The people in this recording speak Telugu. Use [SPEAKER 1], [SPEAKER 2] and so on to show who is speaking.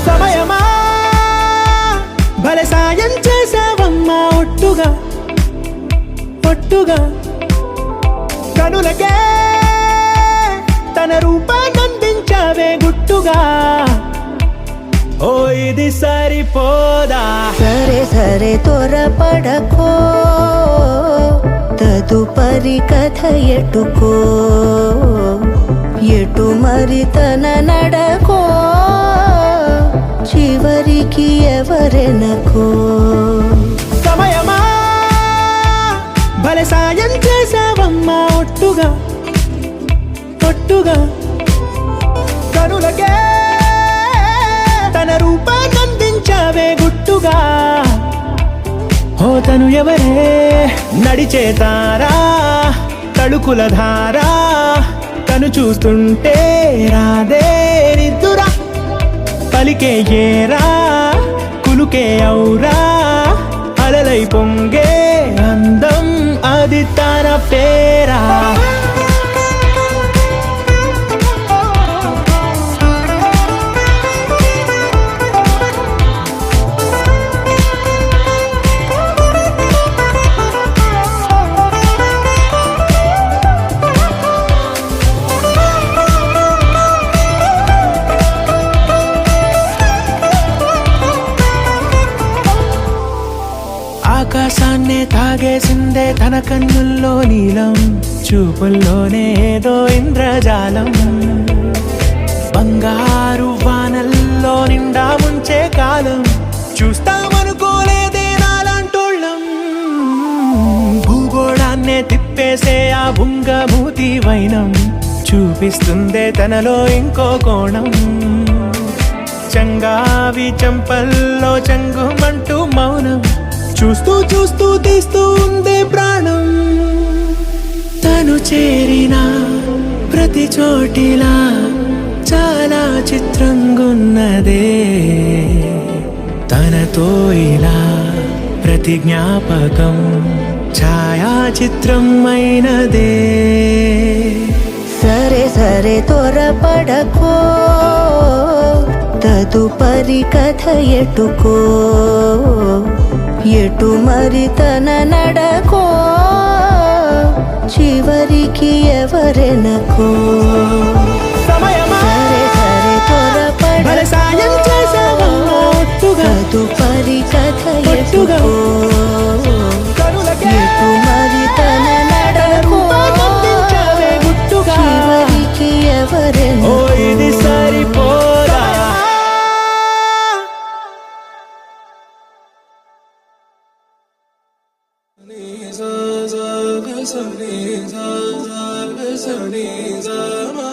[SPEAKER 1] సమయమా భలే సాయం చేసావమ్మా ఒట్టుగా ఒట్టుగా కనులకే తన రూపాన్నందించావే గుట్టుగా ఓ ఇది సరిపోదా
[SPEAKER 2] సరే సరే త్వరపడకో తదుపరి కథ ఎటుకో ఎటు మరి తన నడకో చివరికి ఎవరెనకో
[SPEAKER 1] సమయమా భలే సాయం చేసావమ్మా ఒట్టుగా ఒట్టుగా కనులకే తన రూపాన్నందించావే గుట్టుగా ఓ తను ఎవరే నడిచే తారా తళుకుల ధారా తను చూస్తుంటే రాదే నిద్దురా పలికే ఏరా కులుకే ఔరా అలలై పొంగే అందం అది తన పేరా ఆకాశాన్నే తాగేసిందే తన కన్నుల్లో నీలం చూపుల్లోనే ఏదో ఇంద్రజాలం బంగారు వానల్లో నిండా ముంచే కాలం చూస్తామనుకోలేదే నాలాంటోళ్ళం భూగోళాన్నే తిప్పేసే ఆ బుంగమూతి వైనం చూపిస్తుందే తనలో ఇంకో కోణం చంగావి చంపల్లో చంగుమంటూ మౌనం చూస్తూ చూస్తూ తీస్తూ ఉందే ప్రాణం తను చేరిన ప్రతి చోటిలా చాలా చిత్రంగున్నదే తనతో ఇలా ప్రతి జ్ఞాపకం ఛాయాచిత్రం అయినదే
[SPEAKER 2] సరే సరే త్వరపడకో తదుపరి కథ ఎటుకో ఎటు మరి తన నడకో చివరికి ఎవరెనకో
[SPEAKER 1] సమయమా
[SPEAKER 2] సరే సరే
[SPEAKER 1] భలే సాయం చేసావమ్మా ఒట్టుగా
[SPEAKER 2] తదుపరి కథ
[SPEAKER 1] ఒట్టుగా
[SPEAKER 2] ఎటుకో
[SPEAKER 1] కనులకే
[SPEAKER 2] ఎటు మరి తన నడకో
[SPEAKER 1] రూపాన్నందించావే గుట్టుగా
[SPEAKER 2] చివరికి
[SPEAKER 1] ఓ
[SPEAKER 2] ఎవరెనకో
[SPEAKER 1] ఇది సరిపోదా
[SPEAKER 3] Sa sa ga sa ni sa sa ga sa ni sa ma